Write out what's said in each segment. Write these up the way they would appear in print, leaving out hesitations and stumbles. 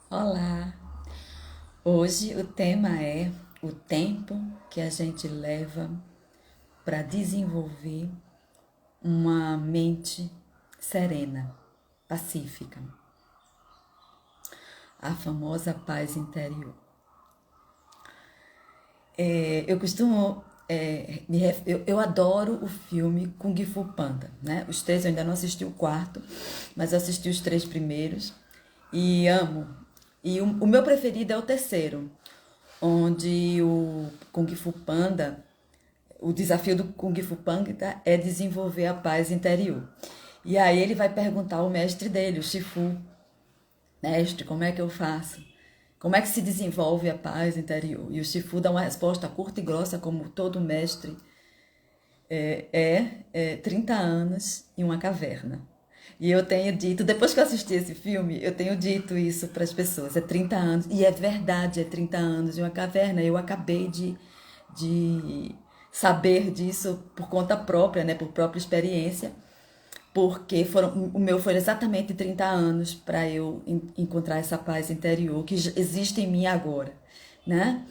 Olá! Hoje o tema é o tempo que a gente leva para desenvolver uma mente serena, pacífica, a famosa paz interior. Eu costumo. Eu adoro o filme Kung Fu Panda, né? Os três eu ainda não assisti o quarto, mas eu assisti os três primeiros e amo. E o meu preferido é o terceiro, onde o Kung Fu Panda, o desafio do Kung Fu Panda é desenvolver a paz interior. E aí ele vai perguntar ao mestre dele, o Shifu, mestre, como é que eu faço? Como é que se desenvolve a paz interior? E o Shifu dá uma resposta curta e grossa, como todo mestre, 30 anos em uma caverna. E eu tenho dito, depois que eu assisti esse filme, eu tenho dito isso para as pessoas, é 30 anos, e é verdade, é 30 anos em uma caverna. Eu acabei de saber disso por conta própria, né, por própria experiência, porque o meu foi exatamente 30 anos para eu encontrar essa paz interior que existe em mim agora, né?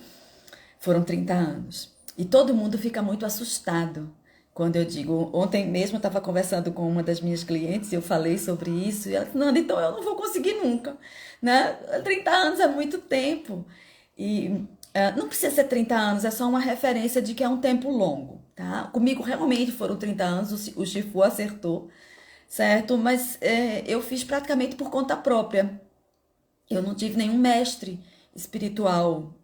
Foram 30 anos. E todo mundo fica muito assustado quando eu digo. Ontem mesmo eu estava conversando com uma das minhas clientes e eu falei sobre isso. E ela disse: Nanda, então eu não vou conseguir nunca. Né? 30 anos é muito tempo. E não precisa ser 30 anos, é só uma referência de que é um tempo longo. Tá? Comigo realmente foram 30 anos, o Chifu acertou, certo? Mas eu fiz praticamente por conta própria. Eu não tive nenhum mestre espiritual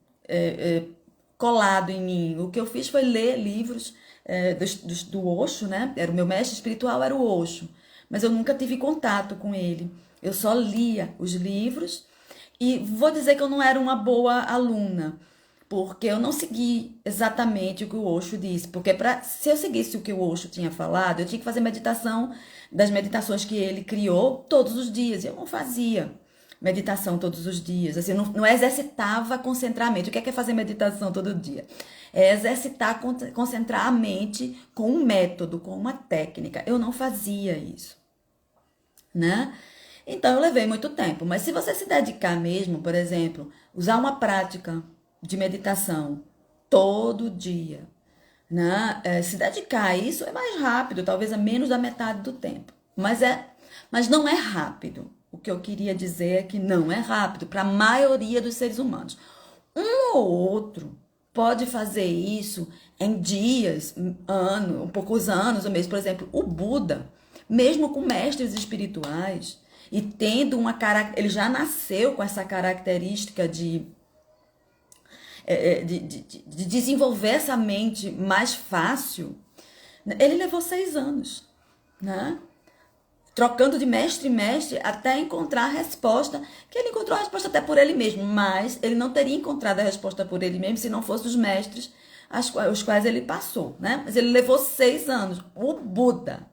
colado em mim. O que eu fiz foi ler livros do Osho, né? Era o meu mestre espiritual, era o Osho. Mas eu nunca tive contato com ele. Eu só lia os livros e vou dizer que eu não era uma boa aluna, porque eu não segui exatamente o que o Osho disse. Porque se eu seguisse o que o Osho tinha falado, eu tinha que fazer meditação das meditações que ele criou todos os dias. E eu não fazia meditação todos os dias. Assim, não exercitava concentrar a mente. O que é fazer meditação todo dia? É exercitar, concentrar a mente com um método, com uma técnica. Eu não fazia isso, né? Então eu levei muito tempo. Mas se você se dedicar mesmo, por exemplo, usar uma prática de meditação todo dia, né? Se dedicar a isso é mais rápido, talvez a menos da metade do tempo. Mas não é rápido. O que eu queria dizer é que não é rápido para a maioria dos seres humanos. Um ou outro pode fazer isso em dias, ano, poucos anos ou mesmo, por exemplo, o Buda, mesmo com mestres espirituais e tendo ele já nasceu com essa característica de desenvolver essa mente mais fácil. Ele levou 6 anos, né? Trocando de mestre em mestre até encontrar a resposta, que ele encontrou a resposta até por ele mesmo, mas ele não teria encontrado a resposta por ele mesmo se não fosse os mestres os quais ele passou, né? Mas ele levou 6 anos. O Buda,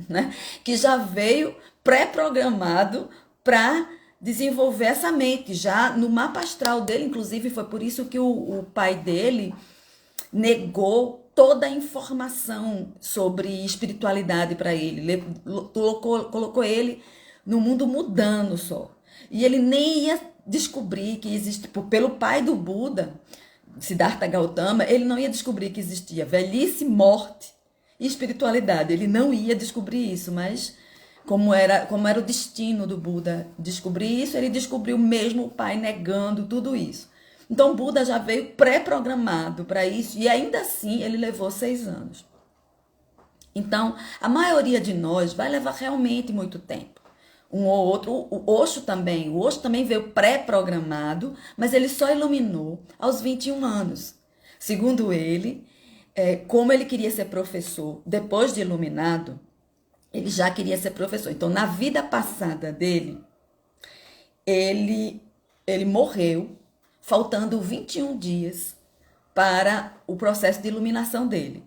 né? Que já veio pré-programado para desenvolver essa mente, já no mapa astral dele, inclusive foi por isso que o pai dele negou toda a informação sobre espiritualidade para ele. Colocou ele no mundo mudando só. E ele nem ia descobrir que existe, pelo pai do Buda, Siddhartha Gautama, ele não ia descobrir que existia velhice, morte e espiritualidade. Ele não ia descobrir isso, mas como era o destino do Buda descobrir isso, ele descobriu mesmo o pai negando tudo isso. Então, o Buda já veio pré-programado para isso e ainda assim ele levou 6 anos. Então, a maioria de nós vai levar realmente muito tempo. Um ou outro, o Osho também veio pré-programado, mas ele só iluminou aos 21 anos. Segundo ele, como ele queria ser professor depois de iluminado, ele já queria ser professor. Então, na vida passada dele, ele morreu faltando 21 dias para o processo de iluminação dele.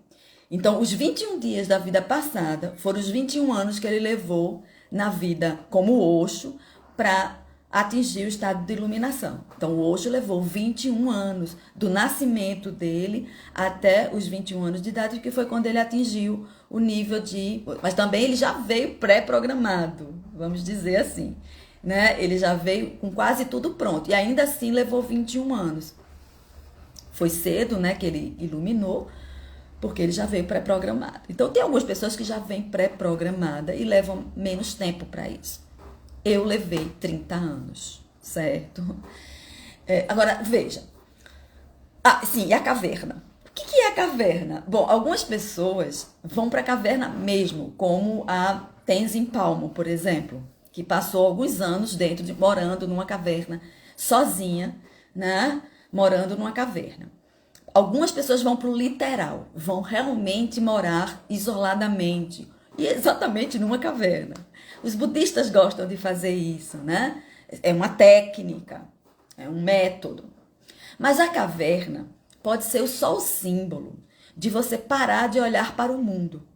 Então, os 21 dias da vida passada foram os 21 anos que ele levou na vida como Osho para atingir o estado de iluminação. Então, o Osho levou 21 anos do nascimento dele até os 21 anos de idade, que foi quando ele atingiu o nível de... Mas também ele já veio pré-programado, vamos dizer assim. né? Ele já veio com quase tudo pronto. E ainda assim levou 21 anos. Foi cedo, né, que ele iluminou, porque ele já veio pré-programado. Então, tem algumas pessoas que já vêm pré-programada e levam menos tempo para isso. Eu levei 30 anos, certo? Agora, veja. Sim, e a caverna? O que é a caverna? Bom, algumas pessoas vão para a caverna mesmo, como a Tenzin Palmo, por exemplo, que passou alguns anos morando numa caverna, sozinha, né? Morando numa caverna. Algumas pessoas vão para o literal, vão realmente morar isoladamente, e exatamente numa caverna. Os budistas gostam de fazer isso, né? É uma técnica, é um método. Mas a caverna pode ser só o símbolo de você parar de olhar para o mundo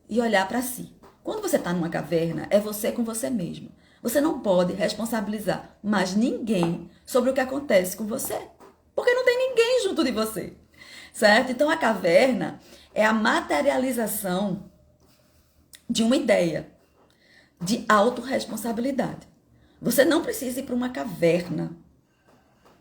e olhar para si. Quando você está numa caverna, é você com você mesmo. Você não pode responsabilizar mais ninguém sobre o que acontece com você, porque não tem ninguém junto de você, certo? Então a caverna é a materialização de uma ideia de autorresponsabilidade. Você não precisa ir para uma caverna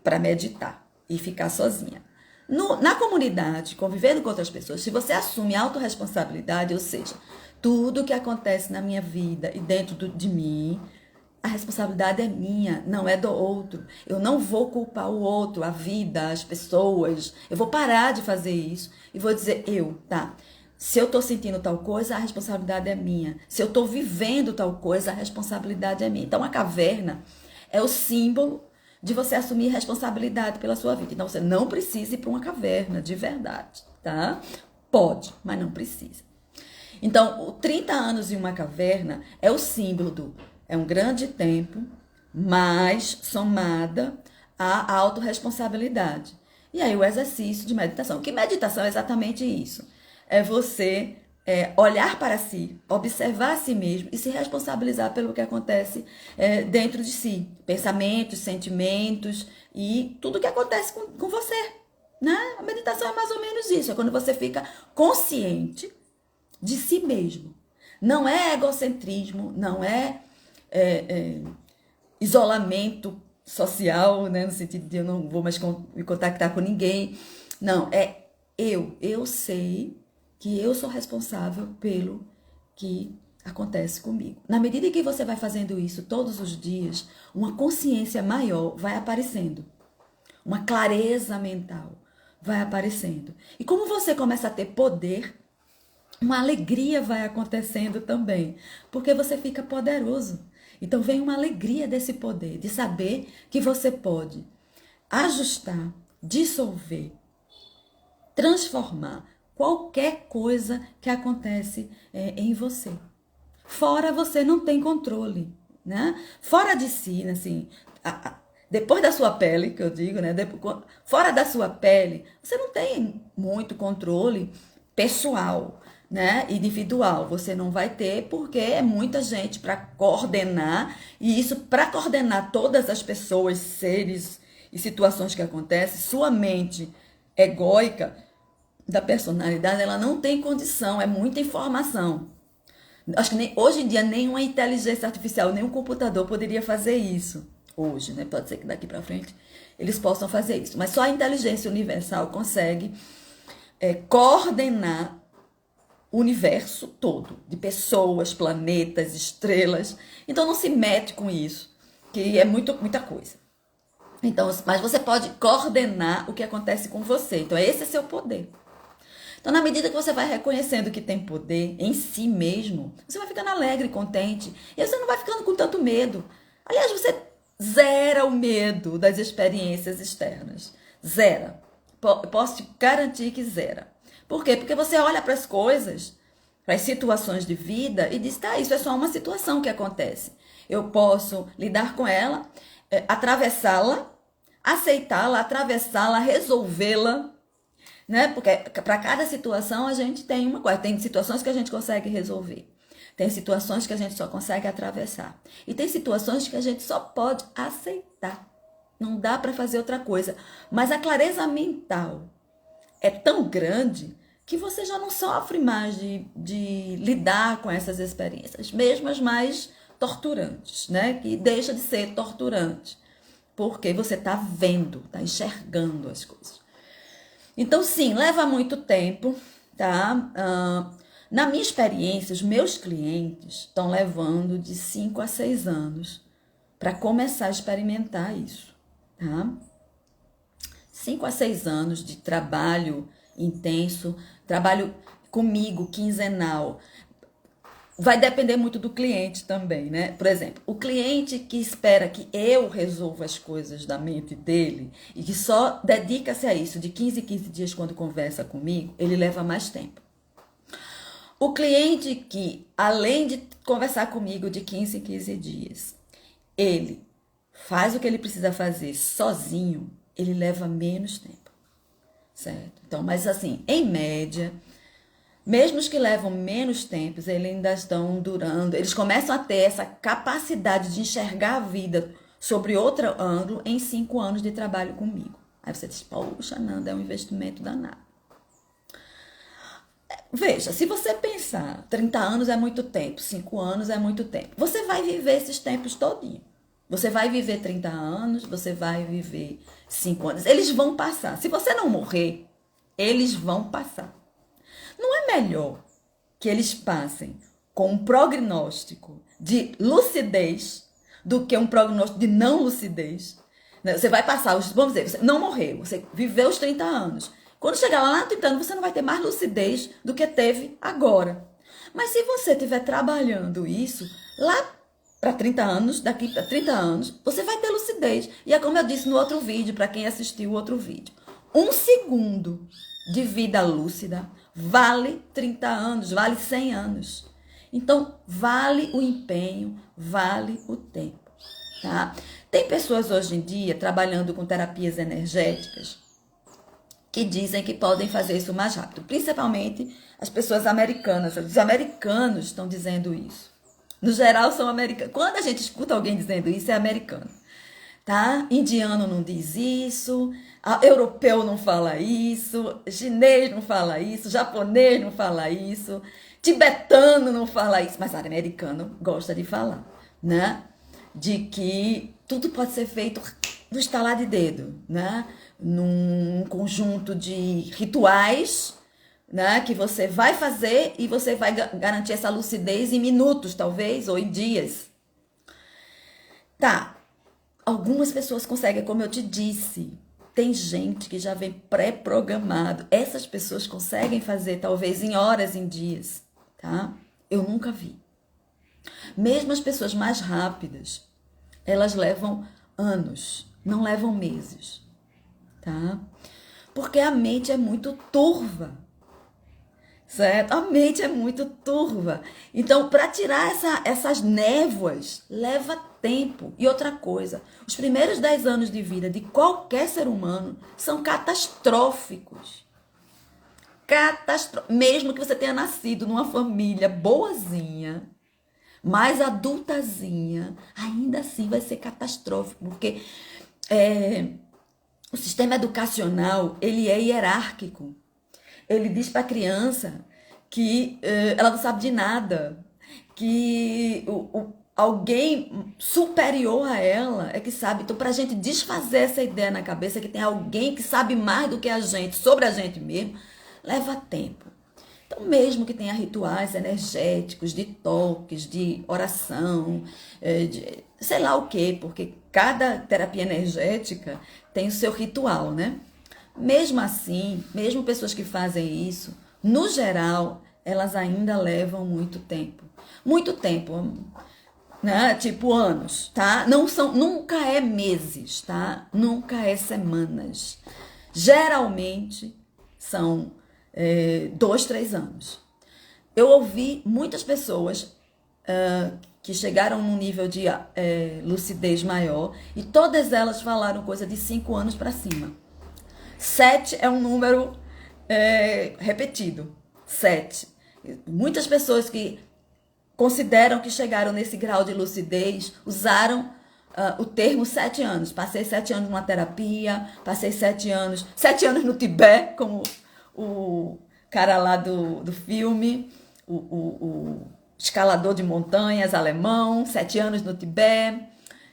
para meditar e ficar sozinha. Na comunidade, convivendo com outras pessoas, se você assume autorresponsabilidade, ou seja, tudo que acontece na minha vida e dentro de mim, a responsabilidade é minha, não é do outro. Eu não vou culpar o outro, a vida, as pessoas. Eu vou parar de fazer isso e vou dizer, tá. Se eu tô sentindo tal coisa, a responsabilidade é minha. Se eu tô vivendo tal coisa, a responsabilidade é minha. Então, a caverna é o símbolo de você assumir responsabilidade pela sua vida. Então, você não precisa ir para uma caverna, de verdade, tá? Pode, mas não precisa. Então, 30 anos em uma caverna é o símbolo é um grande tempo, mas somada à autorresponsabilidade. E aí, o exercício de meditação. Que meditação é exatamente isso? É você olhar para si, observar a si mesmo e se responsabilizar pelo que acontece dentro de si. Pensamentos, sentimentos e tudo que acontece com você. Né? A meditação é mais ou menos isso. É quando você fica consciente de si mesmo. Não é egocentrismo, não é isolamento social, né? No sentido de eu não vou mais me contactar com ninguém. Não, eu sei que eu sou responsável pelo que acontece comigo. Na medida em que você vai fazendo isso todos os dias, uma consciência maior vai aparecendo. Uma clareza mental vai aparecendo. E como você começa a ter poder, uma alegria vai acontecendo também, porque você fica poderoso. Então vem uma alegria desse poder, de saber que você pode ajustar, dissolver, transformar qualquer coisa que acontece em você. Fora você não tem controle, né? Fora de si, assim, depois da sua pele, que eu digo, né? Fora da sua pele, você não tem muito controle pessoal, né? Individual. Você não vai ter porque é muita gente para coordenar, e isso para coordenar todas as pessoas, seres e situações que acontecem, sua mente egóica da personalidade, ela não tem condição, é muita informação. Acho que hoje em dia nenhuma inteligência artificial, nenhum computador poderia fazer isso. Hoje, né? Pode ser que daqui para frente eles possam fazer isso. Mas só a inteligência universal consegue coordenar o universo todo, de pessoas, planetas, estrelas. Então não se mete com isso, que é muita coisa. Então, mas você pode coordenar o que acontece com você. Então esse é seu poder. Então, na medida que você vai reconhecendo que tem poder em si mesmo, você vai ficando alegre, contente. E aí você não vai ficando com tanto medo. Aliás, você zera o medo das experiências externas. Zera. Posso te garantir que zera. Por quê? Porque você olha para as coisas, para as situações de vida e diz, tá, isso é só uma situação que acontece. Eu posso lidar com ela, atravessá-la, aceitá-la, atravessá-la, resolvê-la. Né? Porque para cada situação a gente tem uma coisa. Tem situações que a gente consegue resolver. Tem situações que a gente só consegue atravessar. E tem situações que a gente só pode aceitar. Não dá para fazer outra coisa. Mas a clareza mental é tão grande que você já não sofre mais de lidar com essas experiências, mesmo as mais torturantes, né? Que deixa de ser torturante, porque você está vendo, está enxergando as coisas. Então, sim, leva muito tempo, tá? Na minha experiência, os meus clientes estão levando de 5 a 6 anos para começar a experimentar isso, tá? 5 a 6 anos de trabalho intenso, trabalho comigo, quinzenal. Vai depender muito do cliente também, né? Por exemplo, o cliente que espera que eu resolva as coisas da mente dele e que só dedica-se a isso de 15 em 15 dias quando conversa comigo, ele leva mais tempo. O cliente que, além de conversar comigo de 15 em 15 dias, ele faz o que ele precisa fazer sozinho, ele leva menos tempo, certo? Então, mas assim, em média, mesmo os que levam menos tempo, eles ainda estão durando, eles começam a ter essa capacidade de enxergar a vida sobre outro ângulo em 5 anos de trabalho comigo. Aí você diz, poxa, Nanda, é um investimento danado. Veja, se você pensar, 30 anos é muito tempo, 5 anos é muito tempo, você vai viver esses tempos todinho. Você vai viver 30 anos, você vai viver 5 anos. Eles vão passar. Se você não morrer, eles vão passar. Não é melhor que eles passem com um prognóstico de lucidez do que um prognóstico de não lucidez? Você vai passar, vamos dizer, você não morreu, você viveu os 30 anos. Quando chegar lá nos 30 anos, você não vai ter mais lucidez do que teve agora. Mas se você estiver trabalhando isso, lá para 30 anos, daqui para 30 anos, você vai ter lucidez. E é como eu disse no outro vídeo, para quem assistiu o outro vídeo. 1 segundo de vida lúcida vale 30 anos, vale 100 anos. Então, vale o empenho, vale o tempo, tá? Tem pessoas hoje em dia trabalhando com terapias energéticas que dizem que podem fazer isso mais rápido, principalmente as pessoas americanas. Os americanos estão dizendo isso. No geral, são americanos. Quando a gente escuta alguém dizendo isso, é americano. Tá? Indiano não diz isso, europeu não fala isso, chinês não fala isso, japonês não fala isso, tibetano não fala isso, mas americano gosta de falar, né? De que tudo pode ser feito no estalar de dedo, né? Num conjunto de rituais, né? Que você vai fazer e você vai garantir essa lucidez em minutos, talvez, ou em dias. Tá. Algumas pessoas conseguem, como eu te disse, tem gente que já vem pré-programado. Essas pessoas conseguem fazer, talvez, em horas, em dias, tá? Eu nunca vi. Mesmo as pessoas mais rápidas, elas levam anos, não levam meses, tá? Porque a mente é muito turva, certo? A mente é muito turva. Então, para tirar essas névoas, leva tempo. E outra coisa, os primeiros 10 anos de vida de qualquer ser humano são catastróficos. Mesmo que você tenha nascido numa família boazinha, mais adultazinha, ainda assim vai ser catastrófico, porque o sistema educacional, ele é hierárquico. Ele diz para a criança que ela não sabe de nada, que alguém superior a ela é que sabe. Então, para a gente desfazer essa ideia na cabeça que tem alguém que sabe mais do que a gente sobre a gente mesmo, leva tempo. Então, mesmo que tenha rituais energéticos, de toques, de oração, de sei lá o quê, porque cada terapia energética tem o seu ritual, né? Mesmo assim, mesmo pessoas que fazem isso, no geral, elas ainda levam muito tempo. Muito tempo, né? Tipo anos, tá? Nunca é meses, tá? Nunca é semanas. Geralmente são 2, 3 anos. Eu ouvi muitas pessoas que chegaram num nível de lucidez maior e todas elas falaram coisa de 5 anos para cima. 7 é um número repetido. 7. Muitas pessoas que consideram que chegaram nesse grau de lucidez usaram o termo 7 anos. Passei 7 anos numa terapia, passei 7 anos no Tibete, como o cara lá do filme, o escalador de montanhas alemão, 7 anos no Tibete.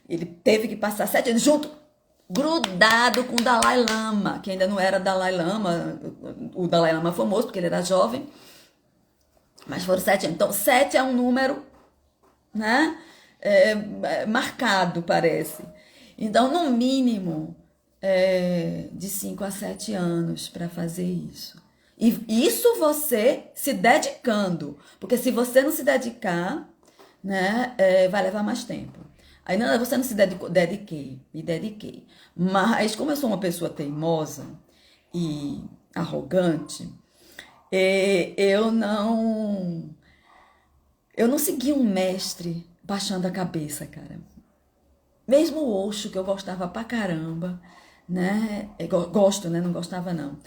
Ele teve que passar 7 anos junto, grudado com o Dalai Lama, que ainda não era Dalai Lama. O Dalai Lama foi famoso porque ele era jovem, mas foram 7 anos. Então, 7 é um número, né? Marcado, parece. Então, no mínimo, de 5 a 7 anos para fazer isso. E isso você se dedicando, porque se você não se dedicar, né, vai levar mais tempo. Aí não, você não se dedicou, me dediquei. Mas como eu sou uma pessoa teimosa e arrogante, eu não segui um mestre baixando a cabeça, cara. Mesmo o Osho, que eu gostava pra caramba, né? Gosto, né? Não gostava, não.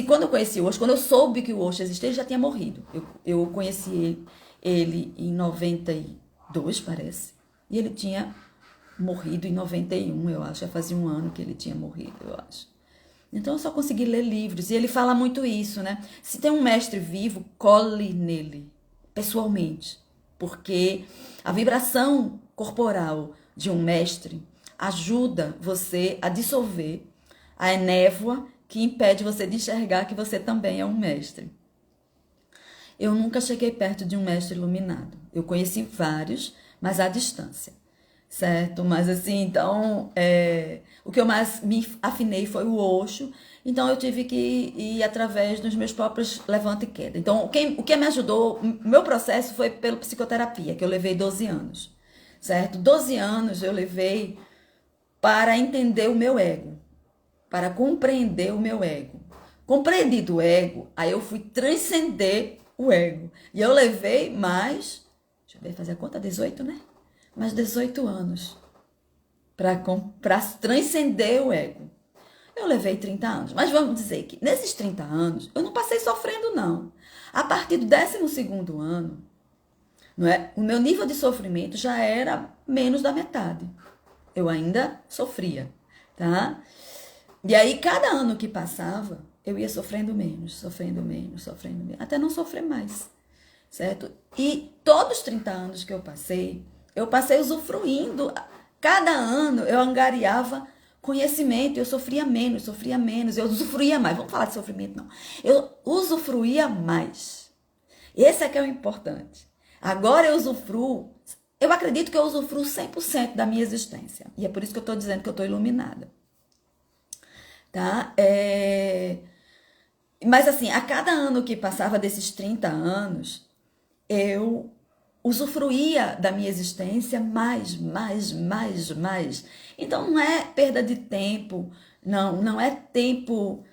Quando eu conheci o Osho, quando eu soube que o Osho existia, ele já tinha morrido. Eu conheci ele em 92, parece. E ele tinha morrido em 91, eu acho. Já fazia um ano que ele tinha morrido, eu acho. Então eu só consegui ler livros. E ele fala muito isso, né? Se tem um mestre vivo, cole nele, pessoalmente. Porque a vibração corporal de um mestre ajuda você a dissolver a névoa que impede você de enxergar que você também é um mestre. Eu nunca cheguei perto de um mestre iluminado. Eu conheci vários, mas à distância, certo? Mas assim, então, o que eu mais me afinei foi o Osho. Então eu tive que ir através dos meus próprios levanta e queda. Então, o que me ajudou, o meu processo foi pela psicoterapia, que eu levei 12 anos, certo? 12 anos eu levei para entender o meu ego, para compreender o meu ego. Compreendido o ego, aí eu fui transcender o ego. E eu levei mais, deixa eu ver, fazer a conta, 18, né? Mais 18 anos para transcender o ego. Eu levei 30 anos, mas vamos dizer que nesses 30 anos eu não passei sofrendo, não. A partir do 12º ano, não é? O meu nível de sofrimento já era menos da metade. Eu ainda sofria, tá? E aí, cada ano que passava, eu ia sofrendo menos, sofrendo menos, sofrendo menos, até não sofrer mais, certo? E todos os 30 anos que eu passei usufruindo. Cada ano eu angariava conhecimento, eu sofria menos, eu usufruía mais. Vamos falar de sofrimento, não. Eu usufruía mais. Esse é que é o importante. Agora eu usufruo, eu acredito que eu usufruo 100% da minha existência. E é por isso que eu estou dizendo que eu estou iluminada. Tá? Mas assim, a cada ano que passava desses 30 anos, eu usufruía da minha existência mais. Então não é perda de tempo, não é tempo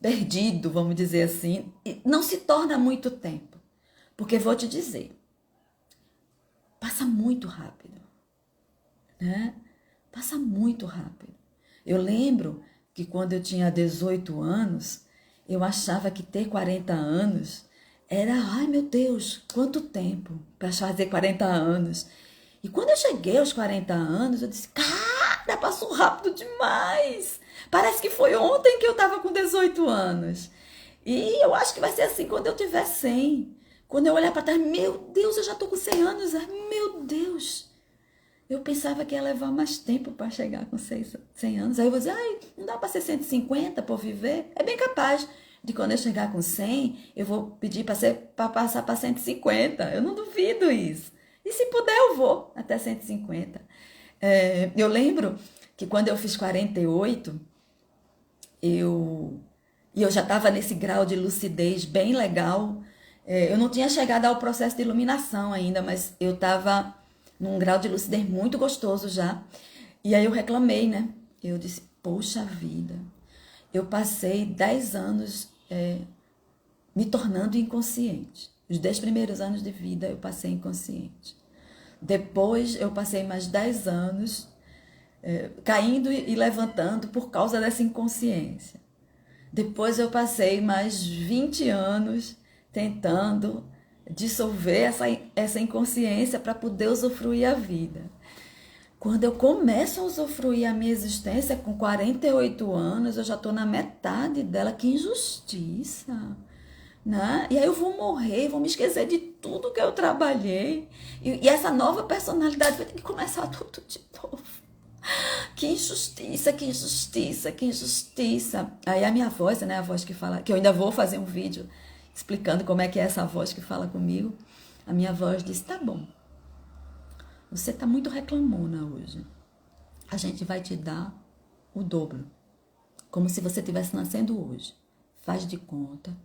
perdido, vamos dizer assim. Não se torna muito tempo, porque vou te dizer, passa muito rápido, né? Passa muito rápido. Eu lembro que quando eu tinha 18 anos, eu achava que ter 40 anos era, ai meu Deus, quanto tempo para fazer 40 anos. E quando eu cheguei aos 40 anos, eu disse, cara, passou rápido demais. Parece que foi ontem que eu estava com 18 anos. E eu acho que vai ser assim quando eu tiver 100. Quando eu olhar para trás, meu Deus, eu já estou com 100 anos. Meu Deus. Eu pensava que ia levar mais tempo para chegar com 100 anos. Aí eu vou dizer, ai, não dá para ser 150 por viver? É bem capaz de quando eu chegar com 100, eu vou pedir para passar para 150. Eu não duvido isso. E se puder, eu vou até 150. Eu lembro que quando eu fiz 48, eu já estava nesse grau de lucidez bem legal. Eu não tinha chegado ao processo de iluminação ainda, mas eu estava num grau de lucidez muito gostoso já. E aí eu reclamei, né? Eu disse, poxa vida, eu passei 10 anos me tornando inconsciente. Os 10 primeiros anos de vida eu passei inconsciente. Depois eu passei mais 10 anos caindo e levantando por causa dessa inconsciência. Depois eu passei mais 20 anos tentando dissolver essa inconsciência para poder usufruir a vida. Quando eu começo a usufruir a minha existência com 48 anos, eu já estou na metade dela. Que injustiça, né? E aí eu vou morrer, vou me esquecer de tudo que eu trabalhei. E essa nova personalidade vai ter que começar tudo de novo. Que injustiça, que injustiça, que injustiça. Aí a minha voz, né, a voz que fala, que eu ainda vou fazer um vídeo explicando como é que é essa voz que fala comigo. A minha voz diz, tá bom, você tá muito reclamona hoje. A gente vai te dar o dobro. Como se você estivesse nascendo hoje. Faz de conta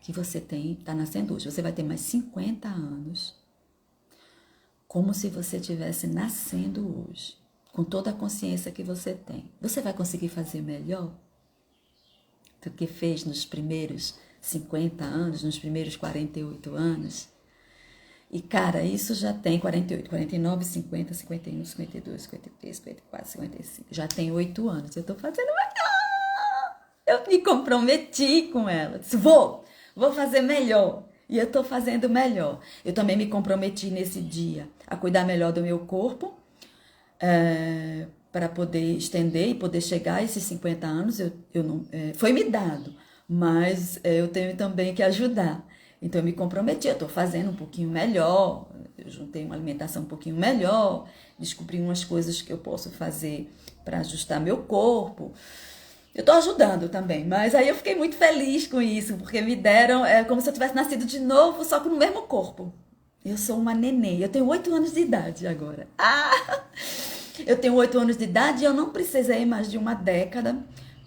que você tá nascendo hoje. Você vai ter mais 50 anos. Como se você estivesse nascendo hoje. Com toda a consciência que você tem. Você vai conseguir fazer melhor do que fez nos primeiros 50 anos, nos primeiros 48 anos? E, cara, isso já tem 48, 49, 50, 51, 52, 53, 54, 55. Já tem 8 anos. Eu tô fazendo melhor. Eu me comprometi com ela. Disse, vou fazer melhor. E eu tô fazendo melhor. Eu também me comprometi nesse dia a cuidar melhor do meu corpo. Para poder estender e poder chegar a esses 50 anos, eu não, foi me dado, mas eu tenho também que ajudar. Então eu me comprometi, eu estou fazendo um pouquinho melhor, eu juntei uma alimentação um pouquinho melhor, descobri umas coisas que eu posso fazer para ajustar meu corpo. Eu estou ajudando também, mas aí eu fiquei muito feliz com isso, porque me deram, como se eu tivesse nascido de novo, só que no mesmo corpo. Eu sou uma neném, eu tenho 8 anos de idade agora. Eu tenho 8 anos de idade e eu não precisei mais de uma década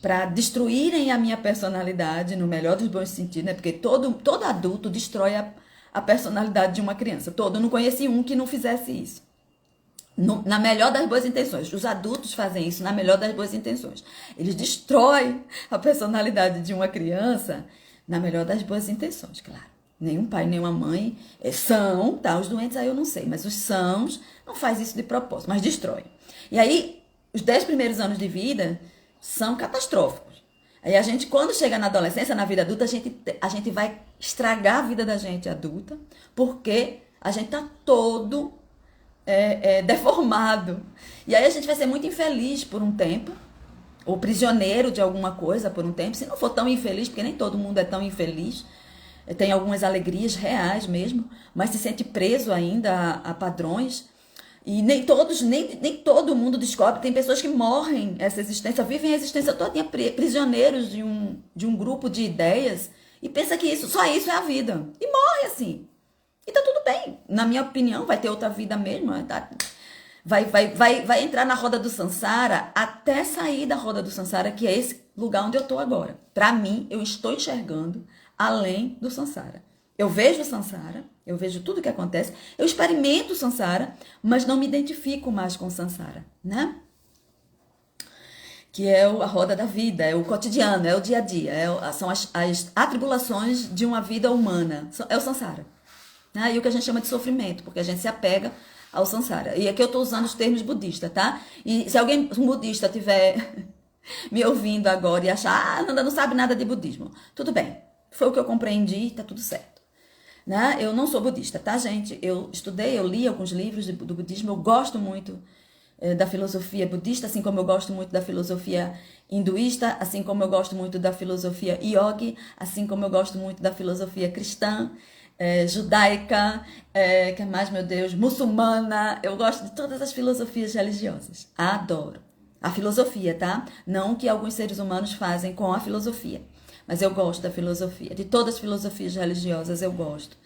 para destruírem a minha personalidade, no melhor dos bons sentidos, né? Porque todo adulto destrói a personalidade de uma criança. Eu não conheci um que não fizesse isso. Na melhor das boas intenções. Os adultos fazem isso na melhor das boas intenções. Eles destroem a personalidade de uma criança na melhor das boas intenções, claro. Nenhum pai, nenhuma mãe são, tá? Os doentes aí eu não sei, mas os sãos não faz isso de propósito, mas destrói. E aí, os 10 primeiros anos de vida são catastróficos. Aí a gente, quando chega na adolescência, na vida adulta, a gente vai estragar a vida da gente adulta, porque a gente tá todo deformado. E aí a gente vai ser muito infeliz por um tempo, ou prisioneiro de alguma coisa por um tempo, se não for tão infeliz, porque nem todo mundo é tão infeliz, tem algumas alegrias reais mesmo, mas se sente preso ainda a padrões. E nem todo mundo descobre. Tem pessoas que morrem essa existência, vivem a existência toda prisioneiros de um grupo de ideias e pensa que só isso é a vida. E morre assim. E tá tudo bem. Na minha opinião, vai ter outra vida mesmo. Vai entrar na roda do Sansara até sair da roda do Sansara, que é esse lugar onde eu tô agora. Pra mim, eu estou enxergando além do Sansara. Eu vejo o Sansara, eu vejo tudo o que acontece, eu experimento o Sansara, mas não me identifico mais com o Sansara, né? Que é a roda da vida, é o cotidiano, é o dia a dia, são as atribulações de uma vida humana, é o Sansara. Né? E o que a gente chama de sofrimento, porque a gente se apega ao Sansara. E aqui eu estou usando os termos budistas, tá? E se alguém, um budista, tiver me ouvindo agora e achar, Nanda não sabe nada de budismo, tudo bem. Foi o que eu compreendi, tá tudo certo. Né? Eu não sou budista, tá, gente? Eu estudei, eu li alguns livros do budismo, eu gosto muito da filosofia budista, assim como eu gosto muito da filosofia hinduísta, assim como eu gosto muito da filosofia yogi, assim como eu gosto muito da filosofia cristã, judaica, que mais, meu Deus, muçulmana. Eu gosto de todas as filosofias religiosas, adoro. A filosofia, tá? Não o que alguns seres humanos fazem com a filosofia. Mas eu gosto da filosofia. De todas as filosofias religiosas eu gosto.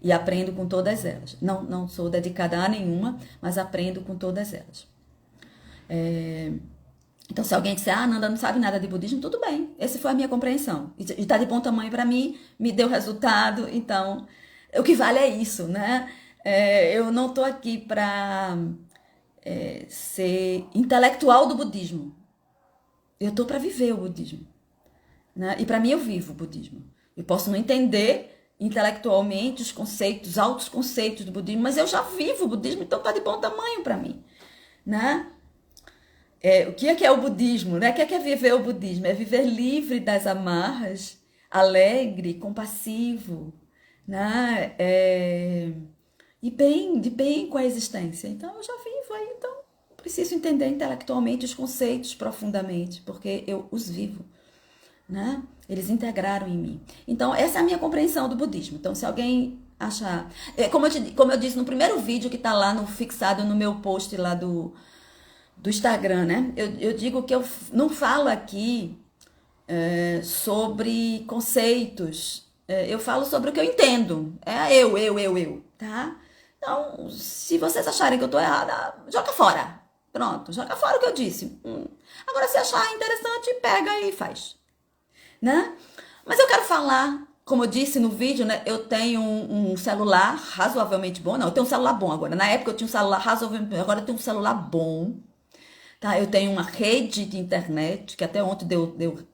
E aprendo com todas elas. Não sou dedicada a nenhuma, mas aprendo com todas elas. Então, se alguém disser, Nanda não sabe nada de budismo, tudo bem. Essa foi a minha compreensão. E está de bom tamanho para mim, me deu resultado. Então, o que vale é isso, né? Eu não estou aqui para ser intelectual do budismo. Eu estou para viver o budismo. Né? E para mim eu vivo o budismo. Eu posso não entender intelectualmente os conceitos, altos conceitos do budismo, mas eu já vivo o budismo, então tá de bom tamanho para mim. Né? O que é o budismo? Né? O que é viver o budismo? É viver livre das amarras, alegre, compassivo, né? E de bem com a existência. Então eu já vivo aí, então preciso entender intelectualmente os conceitos profundamente, porque eu os vivo. Né? Eles integraram em mim. Então, essa é a minha compreensão do budismo. Então, se alguém Acha. Como eu disse no primeiro vídeo que tá lá fixado no meu post lá do Instagram, né? Eu digo que eu não falo aqui sobre conceitos. Eu falo sobre o que eu entendo. É eu, tá? Então, se vocês acharem que eu tô errada, joga fora. Pronto, joga fora o que eu disse. Agora, se achar interessante, pega e faz, né? Mas eu quero falar, como eu disse no vídeo, né? Eu tenho um celular razoavelmente bom. Não, eu tenho um celular bom agora. Na época eu tinha um celular razoavelmente bom. Agora eu tenho um celular bom, tá? Eu tenho uma rede de internet, que até ontem deu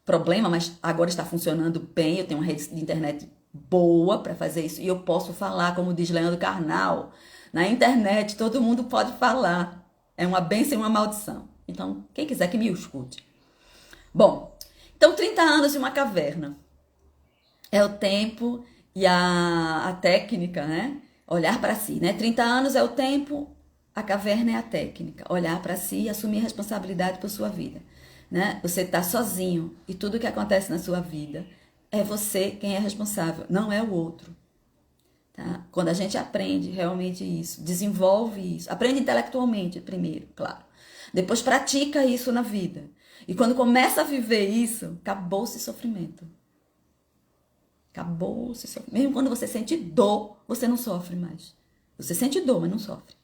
problema, mas agora está funcionando bem. Eu tenho uma rede de internet boa para fazer isso. E eu posso falar, como diz Leandro Carnal, na internet todo mundo pode falar. É uma bênção e uma maldição. Então, quem quiser que me escute. Bom, então 30 anos de uma caverna. É o tempo e a técnica, né? Olhar para si, né? 30 anos é o tempo, a caverna é a técnica. Olhar para si e assumir a responsabilidade por sua vida, né? Você está sozinho e tudo que acontece na sua vida é você quem é responsável, não é o outro. Tá? Quando a gente aprende realmente isso, desenvolve isso, aprende intelectualmente primeiro, claro. Depois pratica isso na vida. E quando começa a viver isso, acabou-se sofrimento. Acabou-se sofrimento. Mesmo quando você sente dor, você não sofre mais. Você sente dor, mas não sofre.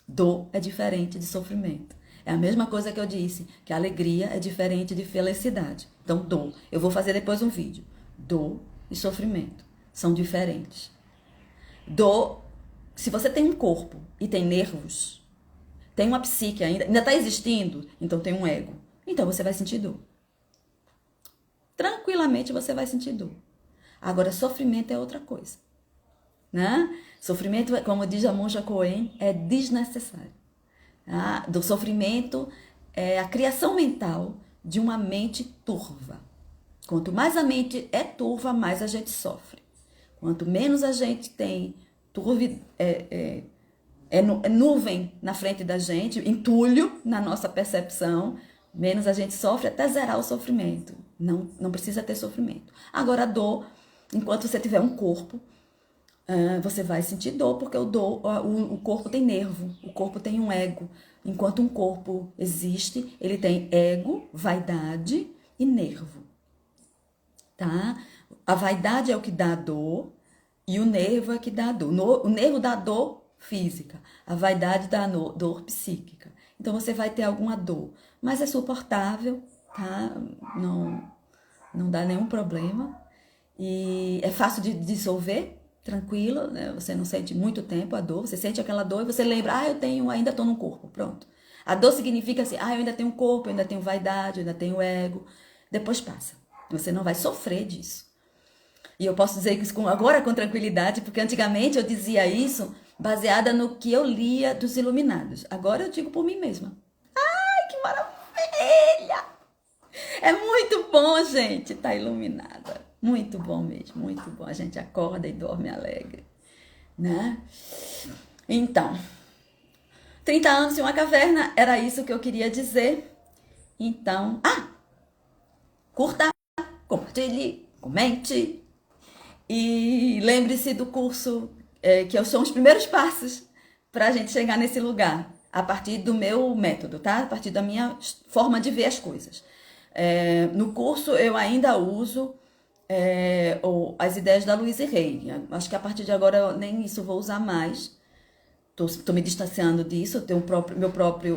Dor é diferente de sofrimento. É a mesma coisa que eu disse, que a alegria é diferente de felicidade. Então, dor. Eu vou fazer depois um vídeo. Dor e sofrimento são diferentes. Dor, se você tem um corpo e tem nervos, tem uma psique ainda está existindo, então tem um ego. Então você vai sentir dor. Tranquilamente você vai sentir dor. Agora, sofrimento é outra coisa, né? Sofrimento, como diz a Monja Coen, é desnecessário. Tá? Do sofrimento é a criação mental de uma mente turva. Quanto mais a mente é turva, mais a gente sofre. Quanto menos a gente tem nuvem na frente da gente, entulho na nossa percepção, menos a gente sofre até zerar o sofrimento. Não precisa ter sofrimento. Agora, a dor, enquanto você tiver um corpo, você vai sentir dor, porque o corpo tem nervo, o corpo tem um ego. Enquanto um corpo existe, ele tem ego, vaidade e nervo. Tá? A vaidade é o que dá dor e o nervo é o que dá dor. O nervo dá dor física, a vaidade dá dor psíquica. Então você vai ter alguma dor, mas é suportável, tá? Não dá nenhum problema e é fácil de dissolver, tranquilo, né? Você não sente muito tempo a dor, você sente aquela dor e você lembra, ainda estou no corpo, pronto. A dor significa assim, eu ainda tenho corpo, eu ainda tenho vaidade, eu ainda tenho ego, depois passa. Você não vai sofrer disso. E eu posso dizer isso agora com tranquilidade, porque antigamente eu dizia isso baseada no que eu lia dos iluminados. Agora eu digo por mim mesma. Ai, que maravilha! É muito bom, gente, estar iluminada. Muito bom mesmo, muito bom. A gente acorda e dorme alegre, né? Então, 30 anos em uma caverna, era isso que eu queria dizer. Então, curta, compartilhe, comente. E lembre-se do curso, que são os primeiros passos para a gente chegar nesse lugar, a partir do meu método, tá? A partir da minha forma de ver as coisas. No curso eu ainda uso as ideias da Louise Hay. Acho que a partir de agora eu nem isso vou usar mais. Tô me distanciando disso, eu tenho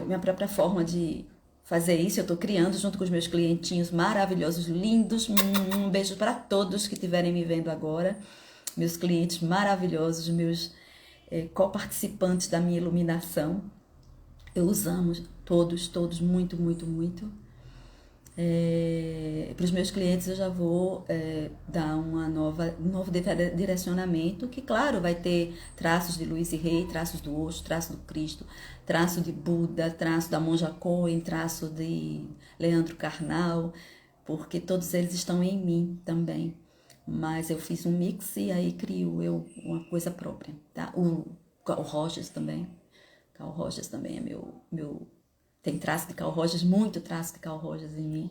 minha própria forma de fazer isso. Eu estou criando junto com os meus clientinhos maravilhosos, lindos. Um beijo para todos que estiverem me vendo agora. Meus clientes maravilhosos, meus coparticipantes da minha iluminação. Eu os amo todos, muito, muito, muito. Para os meus clientes eu já vou dar um novo direcionamento, que claro, vai ter traços de Louise Hay, traços do Osho, traço do Cristo, traço de Buda, traço da Monja Coen, traço de Leandro Carnal, porque todos eles estão em mim também. Mas eu fiz um mix e aí crio eu uma coisa própria, tá? O Rogers também. Carl Rogers também é meu tem traço de Carl Rogers, muito traço de Carl Rogers em mim.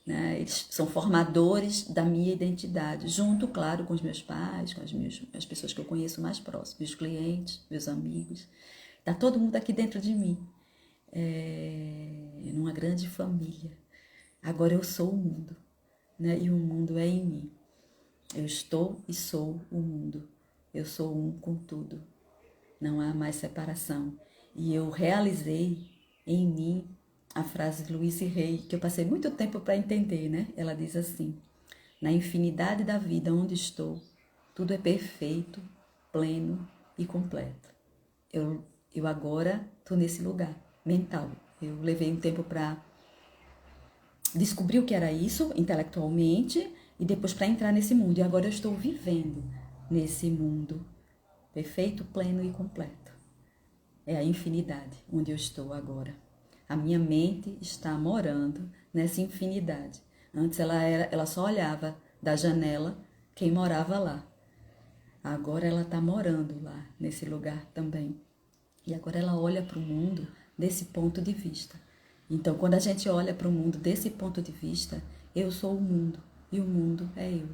né? Eles são formadores da minha identidade, junto, claro, com os meus pais, com as pessoas que eu conheço mais próximas, meus clientes, meus amigos. Está todo mundo aqui dentro de mim, numa grande família. Agora eu sou o mundo, né? E o mundo é em mim. Eu estou e sou o mundo. Eu sou um com tudo. Não há mais separação. E eu realizei em mim a frase de Louise Hay, que eu passei muito tempo para entender, né? Ela diz assim: na infinidade da vida onde estou, tudo é perfeito, pleno e completo. Eu agora estou nesse lugar mental. Eu levei um tempo para descobrir o que era isso intelectualmente e depois para entrar nesse mundo. E agora eu estou vivendo nesse mundo perfeito, pleno e completo. É a infinidade onde eu estou agora. A minha mente está morando nessa infinidade. Antes ela só olhava da janela quem morava lá. Agora ela está morando lá, nesse lugar também. E agora ela olha para o mundo desse ponto de vista. Então, quando a gente olha para o mundo desse ponto de vista, eu sou o mundo e o mundo é eu.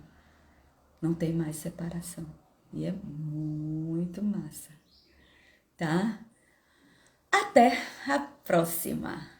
Não tem mais separação. E é muito massa. Tá? Até a próxima!